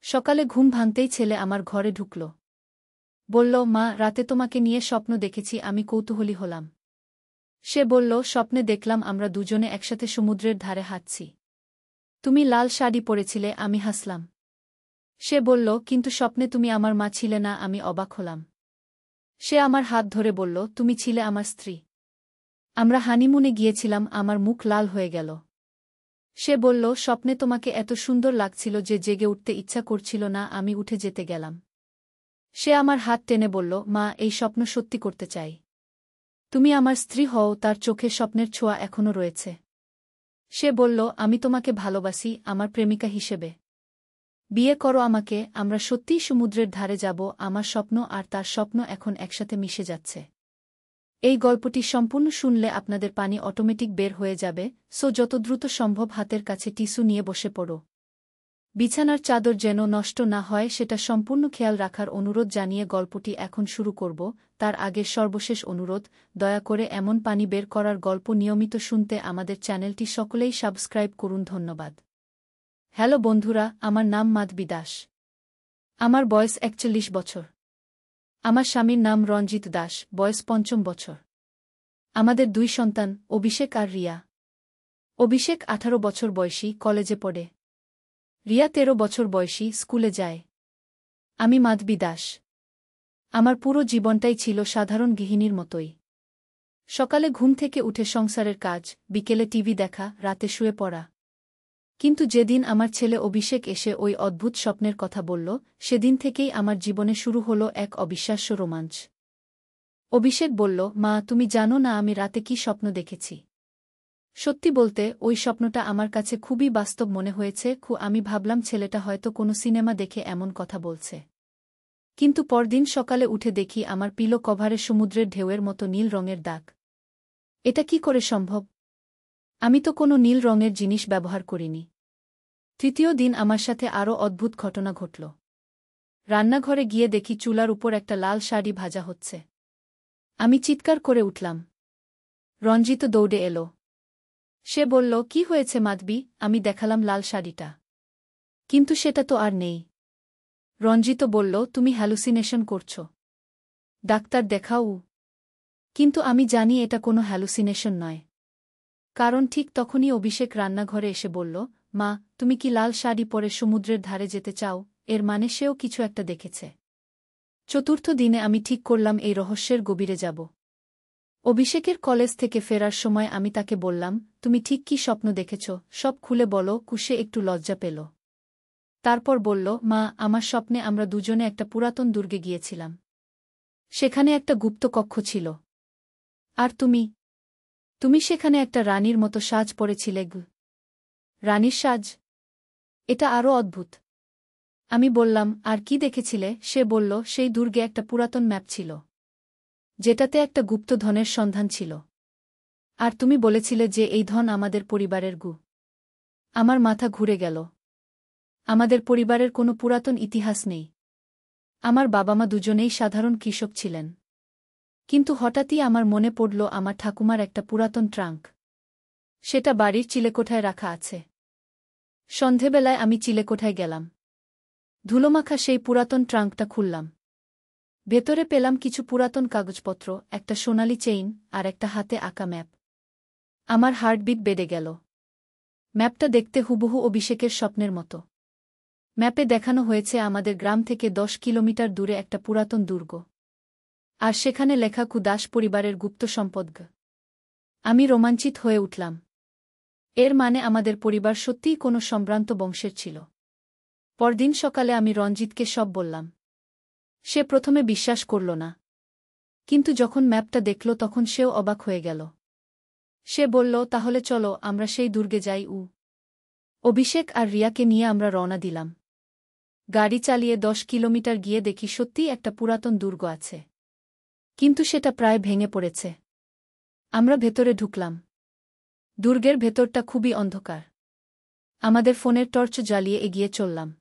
সকালে ঘুম ভাঙতেই ছেলে আমার ঘরে ঢুকল। বলল, মা, রাতে তোমাকে নিয়ে স্বপ্ন দেখেছি। আমি কৌতূহলী হলাম। সে বলল, স্বপ্নে দেখলাম আমরা দুজনে একসাথে সমুদ্রের ধারে হাঁটছি। তুমি লাল শাড়ি পরেছিলে। আমি হাসলাম। সে বলল, কিন্তু স্বপ্নে তুমি আমার মা ছিলে না। আমি অবাক হলাম। সে আমার হাত ধরে বলল, তুমি ছিলে আমার স্ত্রী। আমরা হানিমুনে গিয়েছিলাম। আমার মুখ লাল হয়ে গেল। সে বলল, স্বপ্নে তোমাকে এত সুন্দর লাগছিল যে জেগে উঠতে ইচ্ছা করছিল না। আমি উঠে যেতে গেলাম। সে আমার হাত টেনে বলল, মা, এই স্বপ্ন সত্যি করতে চাই। তুমি আমার স্ত্রী হও। তার চোখে স্বপ্নের ছোঁয়া এখনও রয়েছে। সে বলল, আমি তোমাকে ভালোবাসি, আমার প্রেমিকা হিসেবে। বিয়ে করো আমাকে। আমরা সত্যিই সমুদ্রের ধারে যাব। আমার স্বপ্ন আর তার স্বপ্ন এখন একসাথে মিশে যাচ্ছে। এই গল্পটি সম্পূর্ণ শুনলে আপনাদের পানি অটোমেটিক বের হয়ে যাবে। সো যত দ্রুত সম্ভব হাতের কাছে টিস্যু নিয়ে বসে পড়ো। বিছানার চাদর যেন নষ্ট না হয় সেটা সম্পূর্ণ খেয়াল রাখার অনুরোধ জানিয়ে গল্পটি এখন শুরু করব। তার আগে সর্বশেষ অনুরোধ, দয়া করে এমন পানি বের করার গল্প নিয়মিত শুনতে আমাদের চ্যানেলটি সকলেই সাবস্ক্রাইব করুন। ধন্যবাদ। হ্যালো বন্ধুরা, আমার নাম মাধবী দাস। আমার বয়স ৪১ বছর। আমার স্বামীর নাম রঞ্জিত দাস, বয়স ৫ম বছর। আমাদের ২ সন্তান, অভিষেক আর রিয়া। অভিষেক ১৮ বছর বয়সী, কলেজে পড়ে। রিয়া ১৩ বছর বয়সী, স্কুলে যায়। আমি মাধবী দাস। আমার পুরো জীবনটাই ছিল সাধারণ গৃহিণীর মতোই। সকালে ঘুম থেকে উঠে সংসারের কাজ, বিকেলে টিভি দেখা, রাতে শুয়ে পড়া। কিন্তু যেদিন আমার ছেলে অভিষেক এসে ওই অদ্ভুত স্বপ্নের কথা বলল, সেদিন থেকেই আমার জীবনে শুরু হল এক অবিশ্বাস্য রোমাঞ্চ। অভিষেক বলল, মা, তুমি জানো না আমি রাতে কি স্বপ্ন দেখেছি। সত্যি বলতে, ওই স্বপ্নটা আমার কাছে খুবই বাস্তব মনে হয়েছে। আমি ভাবলাম ছেলেটা হয়তো কোনো সিনেমা দেখে এমন কথা বলছে। কিন্তু পরদিন সকালে উঠে দেখি আমার পিলো কভারে সমুদ্রের ঢেউয়ের মতো নীল রঙের দাগ। এটা কি করে সম্ভব? আমি তো কোনো নীল রঙের জিনিস ব্যবহার করিনি। তৃতীয় দিন আমার সাথে আরও অদ্ভুত ঘটনা ঘটল। রান্নাঘরে গিয়ে দেখি চুলার উপর একটা লাল শাড়ি ভাজা হচ্ছে। আমি চিৎকার করে উঠলাম। রঞ্জিত দৌড়ে এলো। সে বলল, কি হয়েছে মাধবী? আমি দেখালাম লাল শাড়িটা। কিন্তু সেটা তো আর নেই। রঞ্জিত বলল, তুমি হ্যালুসিনেশন করছ। ডাক্তার দেখাও। কিন্তু আমি জানি এটা কোনো হ্যালুসিনেশন নয়। কারণ ঠিক তখনই অভিষেক রান্নাঘরে এসে বলল, মা, তুমি কি লাল শাড়ি পরে সমুদ্রের ধারে যেতে চাও? এর মানে সেও কিছু একটা দেখেছে। চতুর্থ দিনে আমি ঠিক করলাম এই রহস্যের গভীরে যাব। অভিষেকের কলেজ থেকে ফেরার সময় আমি তাকে বললাম, তুমি ঠিক কি স্বপ্ন দেখেছ? সব খুলে বলো। কুশে একটু লজ্জা পেল। তারপর বলল, মা, আমার স্বপ্নে আমরা দুজনে একটা পুরাতন দুর্গে গিয়েছিলাম। সেখানে একটা গুপ্ত কক্ষ ছিল। আর তুমি? তুমি সেখানে একটা রানীর মতো সাজ পরেছিলে। রানীর সাজ? এটা আরও অদ্ভুত। আমি বললাম, আর কি দেখেছিলে? সে বলল, সেই দুর্গে একটা পুরাতন ম্যাপ ছিল, যেটাতে একটা গুপ্ত ধনের সন্ধান ছিল। আর তুমি বলেছিলে যে এই ধন আমাদের পরিবারের গু। আমার মাথা ঘুরে গেল। আমাদের পরিবারের কোনো পুরাতন ইতিহাস নেই। আমার বাবা-মা দুজনেই সাধারণ কৃষক ছিলেন। কিন্তু হঠাৎই আমার মনে পড়ল আমার ঠাকুমার একটা পুরাতন ট্রাঙ্ক। সেটা বাড়ির চিলেকোঠায় রাখা আছে। সন্ধেবেলায় আমি চিলেকোঠায় গেলাম। ধুলোমাখা সেই পুরাতন ট্রাঙ্কটা খুললাম। ভেতরে পেলাম কিছু পুরাতন কাগজপত্র, একটা সোনালি চেইন, আর একটা হাতে আঁকা ম্যাপ। আমার হার্টবিট বেড়ে গেল। ম্যাপটা দেখতে হুবহু অভিষেকের স্বপ্নের মতো। ম্যাপে দেখানো হয়েছে আমাদের গ্রাম থেকে ১০ কিলোমিটার দূরে একটা পুরাতন দুর্গ। আর সেখানে লেখা দাস পরিবারের গুপ্ত সম্পদ। আমি রোমাঞ্চিত হয়ে উঠলাম। এর মানে আমাদের পরিবার সত্যিই কোনো সম্ভ্রান্ত বংশের ছিল। পরদিন সকালে আমি রঞ্জিতকে সব বললাম। সে প্রথমে বিশ্বাস করল না। কিন্তু যখন ম্যাপটা দেখল তখন সেও অবাক হয়ে গেল। সে বলল, তাহলে চলো আমরা সেই দুর্গে যাই। অভিষেক আর রিয়াকে নিয়ে আমরা রওনা দিলাম। গাড়ি চালিয়ে ১০ কিলোমিটার গিয়ে দেখি সত্যিই একটা পুরাতন দুর্গ আছে। কিন্তু সেটা প্রায় ভেঙে পড়েছে। আমরা ভেতরে ঢুকলাম। দুর্গের ভেতরটা খুবই অন্ধকার। আমাদের ফোনের টর্চ জ্বালিয়ে এগিয়ে চললাম।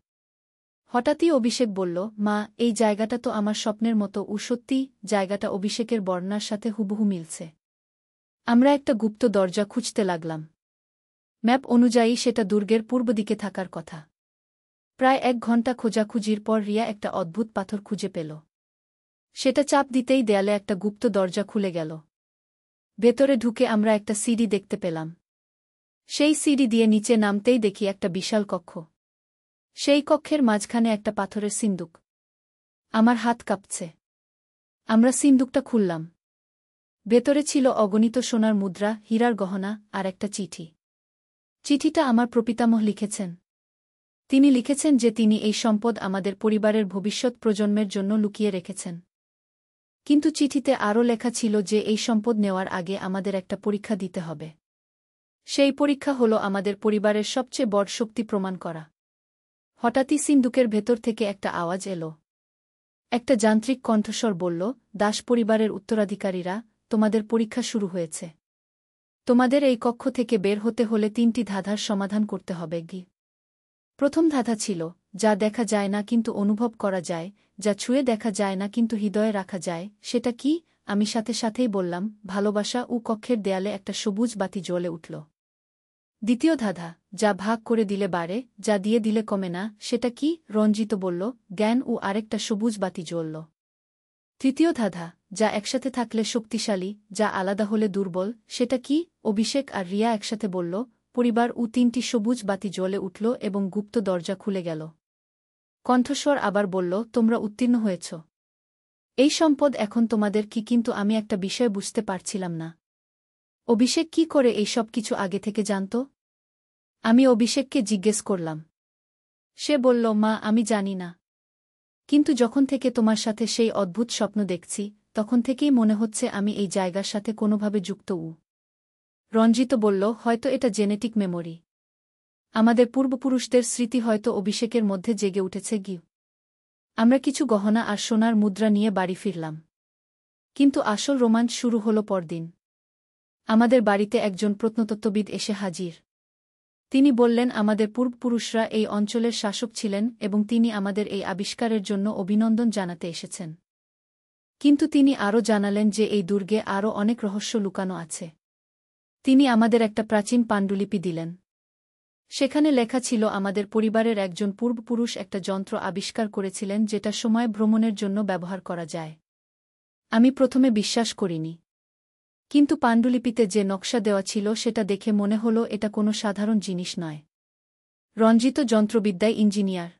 হঠাৎই অভিষেক বলল, মা, এই জায়গাটা তো আমার স্বপ্নের মতো। সত্যি, জায়গাটা অভিষেকের বর্ণনার সাথে হুবহু মিলছে। আমরা একটা গুপ্ত দরজা খুঁজতে লাগলাম। ম্যাপ অনুযায়ী সেটা দুর্গের পূর্ব দিকে থাকার কথা। প্রায় 1 ঘণ্টা খোঁজাখুঁজির পর রিয়া একটা অদ্ভুত পাথর খুঁজে পেল। সেটা চাপ দিতেই দেয়ালে একটা গুপ্ত দরজা খুলে গেল। ভেতরে ঢুকে আমরা একটা সিঁড়ি দেখতে পেলাম। সেই সিঁড়ি দিয়ে নিচে নামতেই দেখি একটা বিশাল কক্ষ। সেই কক্ষের মাঝখানে একটা পাথরের সিন্দুক। আমার হাত কাঁপছে। আমরা সিন্দুকটা খুললাম। ভেতরে ছিল অগণিত সোনার মুদ্রা, হীরার গহনা আর একটা চিঠি। চিঠিটা আমার প্রপিতামহ লিখেছেন। তিনি লিখেছেন যে তিনি এই সম্পদ আমাদের পরিবারের ভবিষ্যৎ প্রজন্মের জন্য লুকিয়ে রেখেছেন। কিন্তু চিঠিতে আরও লেখা ছিল যে এই সম্পদ নেওয়ার আগে আমাদের একটা পরীক্ষা দিতে হবে। সেই পরীক্ষা হল আমাদের পরিবারের সবচেয়ে বড় শক্তি প্রমাণ করা। হঠাৎই সিন্দুকের ভেতর থেকে একটা আওয়াজ এলো। একটা যান্ত্রিক কণ্ঠস্বর বলল, দাস পরিবারের উত্তরাধিকারীরা, তোমাদের পরীক্ষা শুরু হয়েছে। তোমাদের এই কক্ষ থেকে বের হতে হলে 3টি ধাঁধার সমাধান করতে হবে। প্রথম ধাঁধা ছিল, যা দেখা যায় না কিন্তু অনুভব করা যায়, যা ছুঁয়ে দেখা যায় না কিন্তু হৃদয়ে রাখা যায়, সেটা কি? আমি সাথে সাথেই বললাম, ভালোবাসা। ও কক্ষের দেয়ালে একটা সবুজ বাতি জ্বলে উঠল। দ্বিতীয় ধাঁধা, যা ভাগ করে দিলে বাড়ে, যা দিয়ে দিলে কমে না, সেটা কি? রঞ্জিত বলল, জ্ঞান। ও আরেকটা সবুজ বাতি জ্বলল। তৃতীয় ধাঁধা, যা একসাথে থাকলে শক্তিশালী, যা আলাদা হলে দুর্বল, সেটা কি? অভিষেক আর রিয়া একসাথে বলল, পরিবার। ও 3টি সবুজ বাতি জ্বলে উঠল এবং গুপ্ত দরজা খুলে গেল। কণ্ঠস্বর আবার বলল, তোমরা উত্তীর্ণ হয়েছ। এই সম্পদ এখন তোমাদের কি? কিন্তু আমি একটা বিষয় বুঝতে পারছিলাম না। অভিষেক কি করে এই সব কিছু আগে থেকে জানত? আমি অভিষেককে জিজ্ঞেস করলাম। সে বলল, মা, আমি জানি না। কিন্তু যখন থেকে তোমার সাথে সেই অদ্ভুত স্বপ্ন দেখছি, তখন থেকেই মনে হচ্ছে আমি এই জায়গার সাথে কোনোভাবে যুক্ত। রঞ্জিত বলল, হয়তো এটা জেনেটিক মেমোরি। আমাদের পূর্বপুরুষদের স্মৃতি হয়তো অভিষেকের মধ্যে জেগে উঠেছে। আমরা কিছু গহনা আর সোনার মুদ্রা নিয়ে বাড়ি ফিরলাম। কিন্তু আসল রোমাঞ্চ শুরু হল পরদিন। আমাদের বাড়িতে একজন প্রত্নতত্ত্ববিদ এসে হাজির। তিনি বললেন, আমাদের পূর্বপুরুষরা এই অঞ্চলের শাসক ছিলেন এবং তিনি আমাদের এই আবিষ্কারের জন্য অভিনন্দন জানাতে এসেছেন। কিন্তু তিনি আরও জানালেন যে এই দুর্গে আরও অনেক রহস্য লুকানো আছে। তিনি আমাদের একটা প্রাচীন পাণ্ডুলিপি দিলেন। সেখানে লেখা ছিল আমাদের পরিবারের একজন পূর্বপুরুষ একটা যন্ত্র আবিষ্কার করেছিলেন যেটা সময় ভ্রমণের জন্য ব্যবহার করা যায়। আমি প্রথমে বিশ্বাস করিনি। কিন্তু পাণ্ডুলিপিতে যে নকশা দেওয়া ছিল সেটা দেখে মনে হলো এটা কোনো সাধারণ জিনিস নয়। রঞ্জিত যন্ত্রবিদ্যায় ইঞ্জিনিয়ার।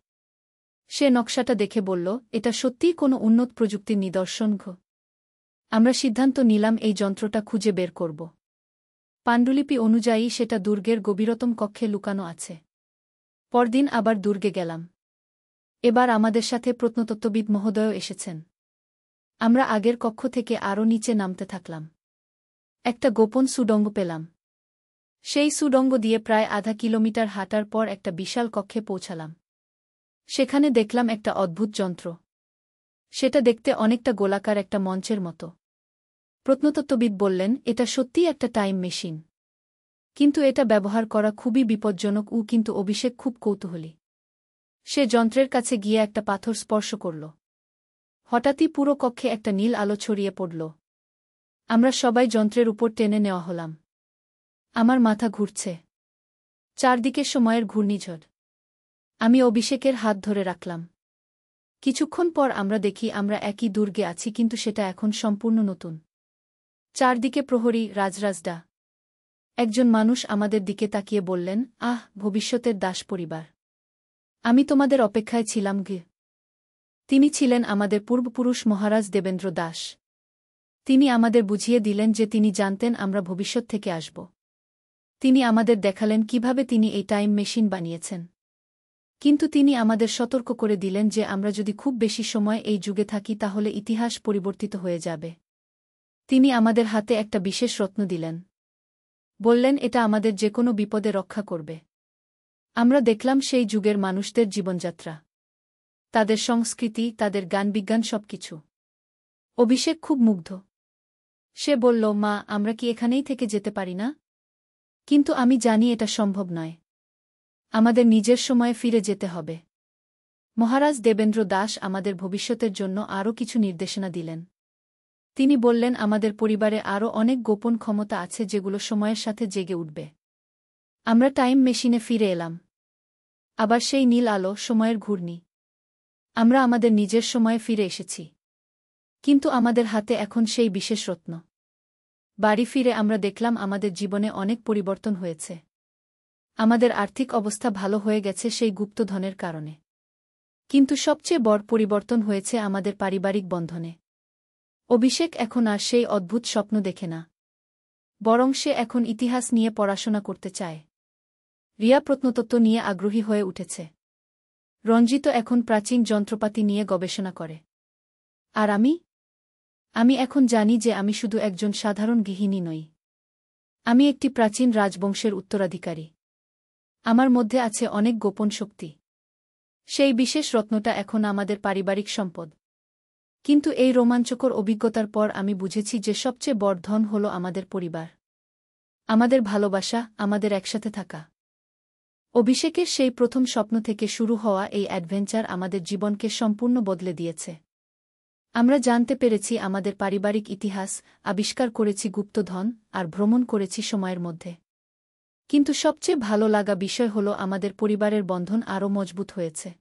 সে নকশাটা দেখে বলল, এটা সত্যিই কোনো উন্নত প্রযুক্তির নিদর্শন। আমরা সিদ্ধান্ত নিলাম এই যন্ত্রটা খুঁজে বের করব। পাণ্ডুলিপি অনুযায়ী সেটা দুর্গের গভীরতম কক্ষে লুকানো আছে। পরদিন আবার দুর্গে গেলাম। এবার আমাদের সাথে প্রত্নতত্ত্ববিদ মহোদয়ও এসেছেন। আমরা আগের কক্ষ থেকে আরও নিচে নামতে থাকলাম। একটা গোপন সুড়ঙ্গ পেলাম। সেই সুড়ঙ্গ দিয়ে প্রায় আধা কিলোমিটার হাঁটার পর একটা বিশাল কক্ষে পৌঁছালাম। সেখানে দেখলাম একটা অদ্ভুত যন্ত্র। সেটা দেখতে অনেকটা গোলাকার একটা মঞ্চের মতো। প্রত্নতত্ত্ববিদ বললেন, এটা সত্যিই একটা টাইম মেশিন। কিন্তু এটা ব্যবহার করা খুবই বিপজ্জনক। কিন্তু অভিষেক খুব কৌতূহলী। সে যন্ত্রের কাছে গিয়ে একটা পাথর স্পর্শ করল। হঠাৎই পুরো কক্ষে একটা নীল আলো ছড়িয়ে পড়ল। আমরা সবাই যন্ত্রের উপর টেনে নেওয়া হলাম। আমার মাথা ঘুরছে। চারদিকে সময়ের ঘূর্ণিঝড়। আমি অভিষেকের হাত ধরে রাখলাম। কিছুক্ষণ পর আমরা দেখি আমরা একই দুর্গে আছি, কিন্তু সেটা এখন সম্পূর্ণ নতুন। চারদিকে প্রহরী, রাজরাজডা। একজন মানুষ আমাদের দিকে তাকিয়ে বললেন, আহ, ভবিষ্যতের দাস পরিবার। আমি তোমাদের অপেক্ষায় ছিলাম। তিনি ছিলেন আমাদের পূর্বপুরুষ মহারাজ দেবেন্দ্র দাস। তিনি আমাদের বুঝিয়ে দিলেন যে তিনি জানতেন আমরা ভবিষ্যৎ থেকে আসব। তিনি আমাদের দেখালেন কিভাবে তিনি এই টাইম মেশিন বানিয়েছেন। কিন্তু তিনি আমাদের সতর্ক করে দিলেন যে আমরা যদি খুব বেশি সময় এই যুগে থাকি তাহলে ইতিহাস পরিবর্তিত হয়ে যাবে। তিনি আমাদের হাতে একটা বিশেষ রত্ন দিলেন। বললেন, এটা আমাদের যেকোনো বিপদে রক্ষা করবে। আমরা দেখলাম সেই যুগের মানুষদের জীবনযাত্রা, তাদের সংস্কৃতি, তাদের জ্ঞান-বিজ্ঞান সবকিছু। অভিষেক খুব মুগ্ধ। সে বলল, মা, আমরা কি এখানেই থেকে যেতে পারি না? কিন্তু আমি জানি এটা সম্ভব নয়। আমাদের নিজের সময়ে ফিরে যেতে হবে। মহারাজ দেবেন্দ্র দাস আমাদের ভবিষ্যতের জন্য আরও কিছু নির্দেশনা দিলেন। তিনি বললেন, আমাদের পরিবারে আরও অনেক গোপন ক্ষমতা আছে যেগুলো সময়ের সাথে জেগে উঠবে। আমরা টাইম মেশিনে ফিরে এলাম। আবার সেই নীল আলো, সময়ের ঘূর্ণি। আমরা আমাদের নিজের সময়ে ফিরে এসেছি। কিন্তু আমাদের হাতে এখন সেই বিশেষ রত্ন। বাড়ি ফিরে আমরা দেখলাম আমাদের জীবনে অনেক পরিবর্তন হয়েছে। আমাদের আর্থিক অবস্থা ভালো হয়ে গেছে সেই গুপ্তধনের কারণে। কিন্তু সবচেয়ে বড় পরিবর্তন হয়েছে আমাদের পারিবারিক বন্ধনে। অভিষেক এখন আর সেই অদ্ভুত স্বপ্ন দেখে না। বরং সে এখন ইতিহাস নিয়ে পড়াশোনা করতে চায়। রিয়া প্রত্নতত্ত্ব নিয়ে আগ্রহী হয়ে উঠেছে। রঞ্জিত এখন প্রাচীন যন্ত্রপাতি নিয়ে গবেষণা করে। আর আমি এখন জানি যে আমি শুধু একজন সাধারণ গৃহিণী নই। আমি একটি প্রাচীন রাজবংশের উত্তরাধিকারী। আমার মধ্যে আছে অনেক গোপন শক্তি। সেই বিশেষ রত্নটা এখন আমাদের পারিবারিক সম্পদ। কিন্তু এই রোমাঞ্চকর অভিজ্ঞতার পর আমি বুঝেছি যে সবচেয়ে বড় ধন হল আমাদের পরিবার। আমাদের ভালোবাসা, আমাদের একসাথে থাকা। অভিষেকের সেই প্রথম স্বপ্ন থেকে শুরু হওয়া এই অ্যাডভেঞ্চার আমাদের জীবনকে সম্পূর্ণ বদলে দিয়েছে। আমরা জানতে পেরেছি আমাদের পারিবারিক ইতিহাস, আবিষ্কার করেছি গুপ্তধন, আর ভ্রমণ করেছি সময়ের মধ্যে। কিন্তু সবচেয়ে ভালো লাগা বিষয় হল আমাদের পরিবারের বন্ধন আরও মজবুত হয়েছে।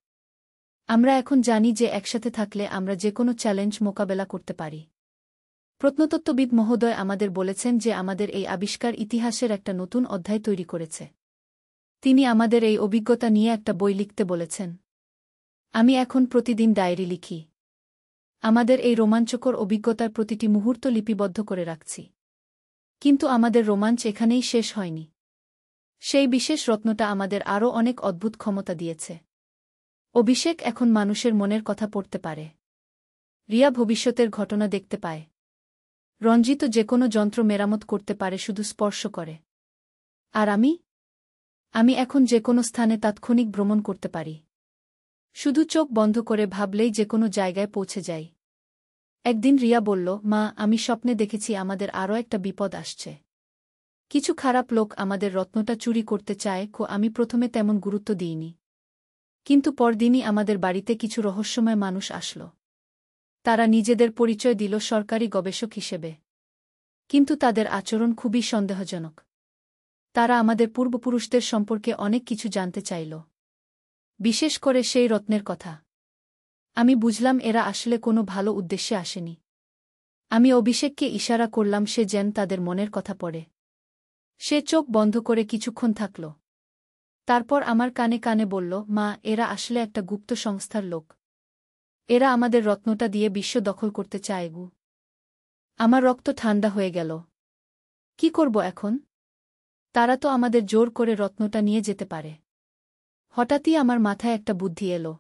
আমরা এখন জানি যে একসাথে থাকলে আমরা যে কোনো চ্যালেঞ্জ মোকাবেলা করতে পারি। প্রত্নতত্ত্ববিদ মহোদয় আমাদের বলেছেন যে আমাদের এই আবিষ্কার ইতিহাসের একটা নতুন অধ্যায় তৈরি করেছে। তিনি আমাদের এই অভিজ্ঞতা নিয়ে একটা বই লিখতে বলেছেন। আমি এখন প্রতিদিন ডায়েরি লিখি। আমাদের এই রোমাঞ্চকর অভিজ্ঞতার প্রতিটি মুহূর্ত লিপিবদ্ধ করে রাখছি। কিন্তু আমাদের রোমাঞ্চ এখানেই শেষ হয়নি। সেই বিশেষ রত্নটা আমাদের আরও অনেক অদ্ভুত ক্ষমতা দিয়েছে। অভিষেক এখন মানুষের মনের কথা পড়তে পারে। রিয়া ভবিষ্যতের ঘটনা দেখতে পায়। রঞ্জিত যে কোনো যন্ত্র মেরামত করতে পারে শুধু স্পর্শ করে। আর আমি এখন যে কোনো স্থানে তাৎক্ষণিক ভ্রমণ করতে পারি। শুধু চোখ বন্ধ করে ভাবলেই যে কোনো জায়গায় পৌঁছে যাই। একদিন রিয়া বলল, মা, আমি স্বপ্নে দেখেছি আমাদের আরও একটা বিপদ আসছে। কিছু খারাপ লোক আমাদের রত্নটা চুরি করতে চায়। আমি প্রথমে তেমন গুরুত্ব দিইনি। কিন্তু পরদিনই আমাদের বাড়িতে কিছু রহস্যময় মানুষ আসল। তারা নিজেদের পরিচয় দিল সরকারি গবেষক হিসেবে। কিন্তু তাদের আচরণ খুবই সন্দেহজনক। তারা আমাদের পূর্বপুরুষদের সম্পর্কে অনেক কিছু জানতে চাইল। বিশেষ করে সেই রত্নের কথা। আমি বুঝলাম এরা আসলে কোনো ভালো উদ্দেশ্যে আসেনি। আমি অভিষেককে ইশারা করলাম সে যেন তাদের মনের কথা পড়ে। সে চোখ বন্ধ করে কিছুক্ষণ থাকল। তারপর আমার কানে কানে বলল, মা, এরা আসলে একটা গুপ্ত সংস্থার লোক। এরা আমাদের রত্নটা দিয়ে বিশ্ব দখল করতে চায়। আমার রক্ত ঠান্ডা হয়ে গেল। কি করব এখন? তারা তো আমাদের জোর করে রত্নটা নিয়ে যেতে পারে। হঠাৎই আমার মাথায় একটা বুদ্ধি এলো।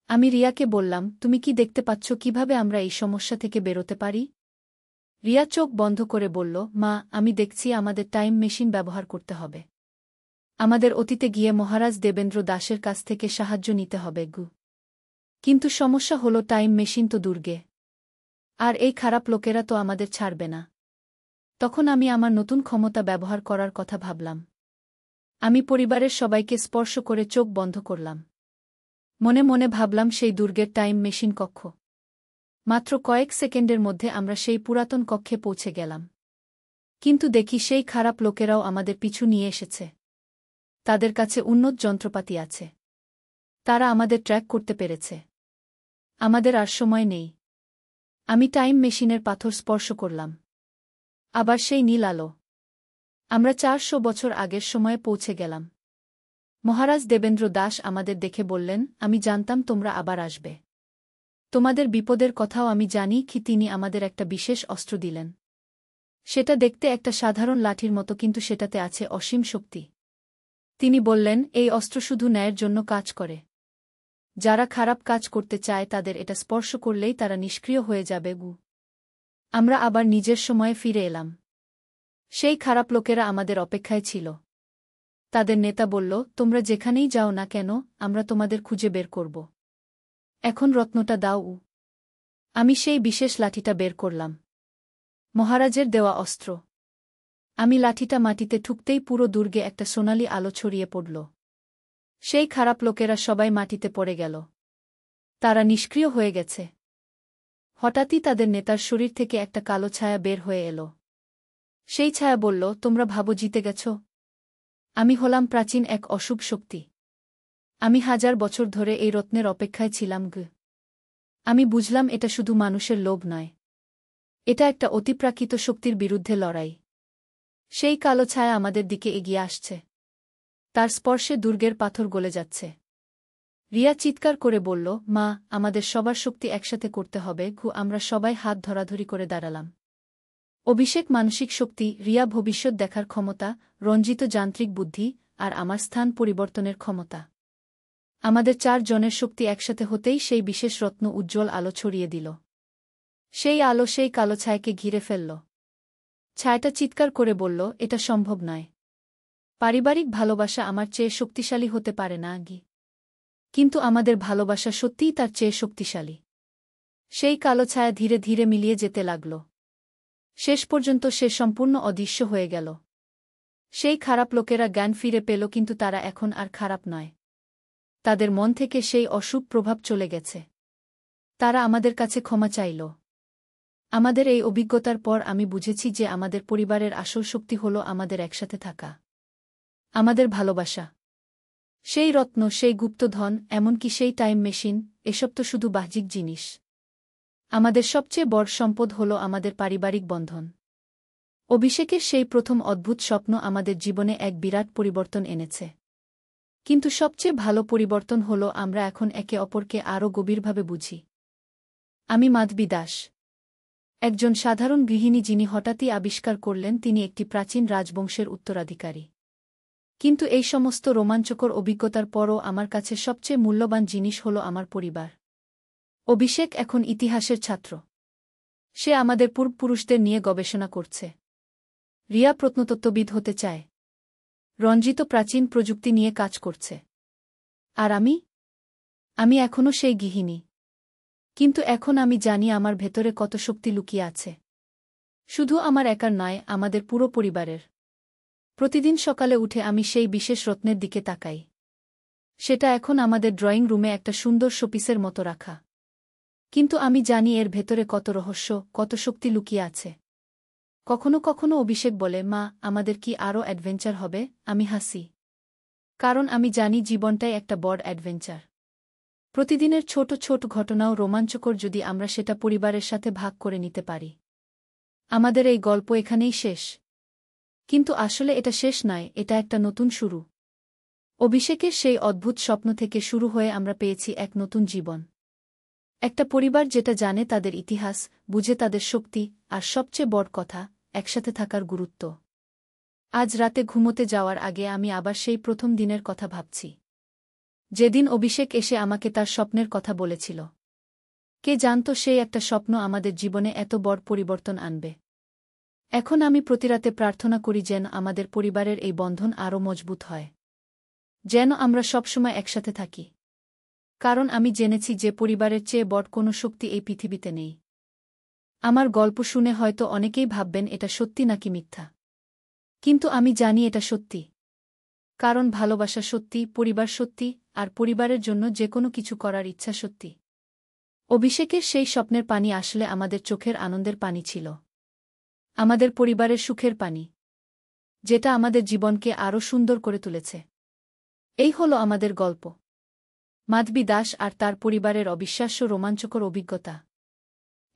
আমি রিয়াকে বললাম, তুমি কি দেখতে পাচ্ছ কিভাবে আমরা এই সমস্যা থেকে বেরোতে পারি? রিয়া চোখ বন্ধ করে বলল, মা, আমি দেখছি আমাদের টাইম মেশিন ব্যবহার করতে হবে। আমাদের অতীতে গিয়ে মহারাজ দেবেন্দ্র দাসের কাছ থেকে সাহায্য নিতে হবে। কিন্তু সমস্যা হলো টাইম মেশিন তো দুর্গে। আর এই খারাপ লোকেরা তো আমাদের ছাড়বে না। তখন আমি আমার নতুন ক্ষমতা ব্যবহার করার কথা ভাবলাম। আমি পরিবারের সবাইকে স্পর্শ করে চোখ বন্ধ করলাম। মনে মনে ভাবলাম সেই দুর্গের টাইম মেশিন কক্ষ। মাত্র কয়েক সেকেন্ডের মধ্যে আমরা সেই পুরাতন কক্ষে পৌঁছে গেলাম। কিন্তু দেখি সেই খারাপ লোকেরাও আমাদের পিছু নিয়ে এসেছে। তাদের কাছে উন্নত যন্ত্রপাতি আছে। তারা আমাদের ট্র্যাক করতে পেরেছে। আমাদের আর সময় নেই। আমি টাইম মেশিনের পাথর স্পর্শ করলাম। আবার সেই নীল আলো। আমরা 400 বছর আগের সময়ে পৌঁছে গেলাম। মহারাজ দেবেন্দ্র দাস আমাদের দেখে বললেন, আমি জানতাম তোমরা আবার আসবে। তোমাদের বিপদের কথাও আমি জানি। তিনি আমাদের একটা বিশেষ অস্ত্র দিলেন। সেটা দেখতে একটা সাধারণ লাঠির মতো, কিন্তু সেটাতে আছে অসীম শক্তি। তিনি বললেন, এই অস্ত্র শুধু ন্যায়ের জন্য কাজ করে। যারা খারাপ কাজ করতে চায় তাদের এটা স্পর্শ করলেই তারা নিষ্ক্রিয় হয়ে যাবে। আমরা আবার নিজের সময়ে ফিরে এলাম। সেই খারাপ লোকেরা আমাদের অপেক্ষায় ছিল। তাদের নেতা বলল, তোমরা যেখানেই যাও না কেন, আমরা তোমাদের খুঁজে বের করব। এখন রত্নটা দাও। আমি সেই বিশেষ লাঠিটা বের করলাম। মহারাজের দেওয়া অস্ত্র। আমি লাঠিটা মাটিতে ঠুকতেই পুরো দুর্গে একটা সোনালি আলো ছড়িয়ে পড়ল। সেই খারাপ লোকেরা সবাই মাটিতে পড়ে গেল। তারা নিষ্ক্রিয় হয়ে গেছে। হঠাৎই তাদের নেতার শরীর থেকে একটা কালো ছায়া বের হয়ে এলো। সেই ছায়া বলল, তোমরা ভাবো জিতে গেছ? আমি হলাম প্রাচীন এক অশুভ শক্তি। আমি 1000 বছর ধরে এই রত্নের অপেক্ষায় ছিলাম। আমি বুঝলাম এটা শুধু মানুষের লোভ নয়। এটা একটা অতিপ্রাকৃত শক্তির বিরুদ্ধে লড়াই। সেই কালো ছায়া আমাদের দিকে এগিয়ে আসছে। তার স্পর্শে দুর্গের পাথর গলে যাচ্ছে। রিয়া চিৎকার করে বলল, মা, আমাদের সবার শক্তি একসাথে করতে হবে। আমরা সবাই হাত ধরাধরি করে দাঁড়ালাম। অভিষেক মানসিক শক্তি, রিয়া ভবিষ্যৎ দেখার ক্ষমতা, রঞ্জিত যান্ত্রিক বুদ্ধি, আর আমার স্থান পরিবর্তনের ক্ষমতা। আমাদের 4 জনের শক্তি একসাথে হতেই সেই বিশেষ রত্ন উজ্জ্বল আলো ছড়িয়ে দিল। সেই আলো সেই কালো ছায়াকে ঘিরে ফেলল। ছায়াটা চিৎকার করে বলল, এটা সম্ভব নয়। পারিবারিক ভালোবাসা আমার চেয়ে শক্তিশালী হতে পারে না। কিন্তু আমাদের ভালোবাসা সত্যিই তার চেয়ে শক্তিশালী। সেই কালো ছায়া ধীরে ধীরে মিলিয়ে যেতে লাগল। শেষ পর্যন্ত সে সম্পূর্ণ অদৃশ্য হয়ে গেল। সেই খারাপ লোকেরা জ্ঞান ফিরে পেল, কিন্তু তারা এখন আর খারাপ নয়। তাদের মন থেকে সেই অশুভ প্রভাব চলে গেছে। তারা আমাদের কাছে ক্ষমা চাইল। আমাদের এই অভিজ্ঞতার পর আমি বুঝেছি যে আমাদের পরিবারের আসল শক্তি হল আমাদের একসাথে থাকা। আমাদের ভালোবাসা। সেই রত্ন, সেই গুপ্তধন, এমনকি সেই টাইম মেশিন, এসব তো শুধু বাহ্যিক জিনিস। আমাদের সবচেয়ে বড় সম্পদ হল আমাদের পারিবারিক বন্ধন। অভিষেকের সেই প্রথম অদ্ভুত স্বপ্ন আমাদের জীবনে এক বিরাট পরিবর্তন এনেছে। কিন্তু সবচেয়ে ভালো পরিবর্তন হল আমরা এখন একে অপরকে আরও গভীরভাবে বুঝি। আমি মাধবী দাস, একজন সাধারণ গৃহিণী যিনি হঠাৎই আবিষ্কার করলেন তিনি একটি প্রাচীন রাজবংশের উত্তরাধিকারী। কিন্তু এই সমস্ত রোমাঞ্চকর অভিজ্ঞতার পরও আমার কাছে সবচেয়ে মূল্যবান জিনিস হল আমার পরিবার। অভিষেক এখন ইতিহাসের ছাত্র। সে আমাদের পূর্বপুরুষদের নিয়ে গবেষণা করছে। রিয়া প্রত্নতত্ত্ববিদ হতে চায়। রঞ্জিত প্রাচীন প্রযুক্তি নিয়ে কাজ করছে। আর আমি এখনও সেই গৃহিণী। কিন্তু এখন আমি জানি আমার ভেতরে কত শক্তি লুকিয়ে আছে। শুধু আমার একার নয়, আমাদের পুরো পরিবারের। প্রতিদিন সকালে উঠে আমি সেই বিশেষ রত্নের দিকে তাকাই। সেটা এখন আমাদের ড্রয়িং রুমে একটা সুন্দর শোপিসের মতো রাখা। কিন্তু আমি জানি এর ভেতরে কত রহস্য, কত শক্তি লুকিয়ে আছে। কখনো কখনো অভিষেক বলে, মা, আমাদের কি আরও অ্যাডভেঞ্চার হবে? আমি হাসি। কারণ আমি জানি জীবনটাই একটা বড় অ্যাডভেঞ্চার। প্রতিদিনের ছোট ছোট ঘটনাও রোমাঞ্চকর যদি আমরা সেটা পরিবারের সাথে ভাগ করে নিতে পারি। আমাদের এই গল্প এখানেই শেষ। কিন্তু আসলে এটা শেষ নয়, এটা একটা নতুন শুরু। অভিষেকের সেই অদ্ভুত স্বপ্ন থেকে শুরু হয়ে আমরা পেয়েছি এক নতুন জীবন। একটা পরিবার যেটা জানে তাদের ইতিহাস, বুঝে তাদের শক্তি, আর সবচেয়ে বড় কথা, একসাথে থাকার গুরুত্ব। আজ রাতে ঘুমোতে যাওয়ার আগে আমি আবার সেই প্রথম দিনের কথা ভাবছি। যেদিন অভিষেক এসে আমাকে তার স্বপ্নের কথা বলেছিল। কে জানত সেই একটা স্বপ্ন আমাদের জীবনে এত বড় পরিবর্তন আনবে। এখন আমি প্রতিরাতে প্রার্থনা করি যেন আমাদের পরিবারের এই বন্ধন আরও মজবুত হয়। যেন আমরা সবসময় একসাথে থাকি। কারণ আমি জেনেছি যে পরিবারের চেয়ে বড় কোনো শক্তি এই পৃথিবীতে নেই। আমার গল্প শুনে হয়তো অনেকেই ভাববেন এটা সত্যি নাকি মিথ্যা। কিন্তু আমি জানি এটা সত্যি। কারণ ভালোবাসা সত্যি, পরিবার সত্যি, আর পরিবারের জন্য যে কোনো কিছু করার ইচ্ছা সত্যি। অভিষেকের সেই স্বপ্নের পানি আসলে আমাদের চোখের আনন্দের পানি ছিল। আমাদের পরিবারের সুখের পানি। যেটা আমাদের জীবনকে আরও সুন্দর করে তুলেছে। এই হলো আমাদের গল্প। মাধবী দাস আর তার পরিবারের অবিশ্বাস্য রোমাঞ্চকর অভিজ্ঞতা।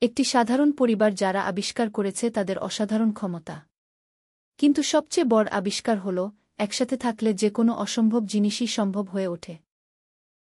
একটি সাধারণ পরিবার যারা আবিষ্কার করেছে তাদের অসাধারণ ক্ষমতা। কিন্তু সবচেয়ে বড় আবিষ্কার হল, একসাথে থাকলে যে কোনো অসম্ভব জিনিসই সম্ভব হয়ে ওঠে।